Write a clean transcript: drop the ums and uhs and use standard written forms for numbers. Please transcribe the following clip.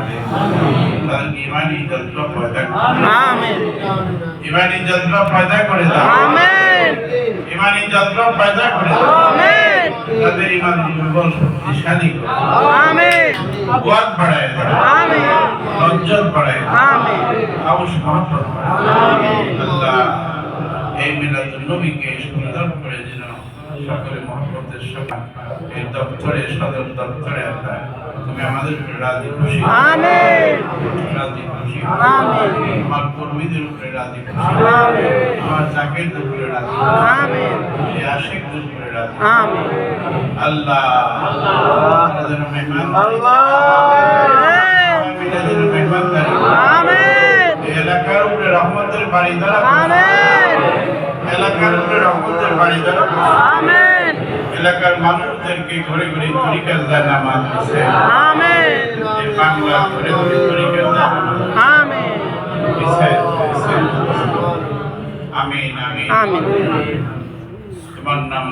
করে তাদেরকে ইমানি জজ্বা পয়দা করে আমিন ইমানি জজ্বা পয়দা করে দাও আমিন ইমানি জজ্বা পয়দা করে দাও আমিন তাদের ইমান দুর্বল শক্তিশালী করে দাও আমিন কুওয়াত বাড়ায় দাও আমিন লজ্জত বাড়ায় দাও আমিন সাহস মহব্বত বাড়ায় দাও আল্লাহ এই মিলাদুন নবীকে সুন্দর করে দিন সকলে মহব্বতের সাথে এই দপ্তরে সদর দপ্তরে আল্লাহ তুমি আমাদের উপরে রাজি খুশি আমিন রাজি খুশি আমিন আমার কর্মীদের উপরে রাজি খুশি আমিন আমার জাকিরদের উপরে রাজি আমিন এই আশিকদের উপরে রাজি আমিন আল্লাহ আমাদের মেহমান আল্লাহ মিলাদের মেহমানদারি আমিন এই এলাকার উপরে রহমতের বাড়ি দ্বারা আমিন এলাকার উপরে রহমতের বাড়ি দ্বারা আমিন এলাকার মানুষদেরকে ঘুরে ঘুরে তরিকার জানামাত দিছে আমিন এই বাংলা ঘুরে ঘুরে তরিকার জানামাত আমিন দিছে আমিন আমিন আমিন তোমার নাম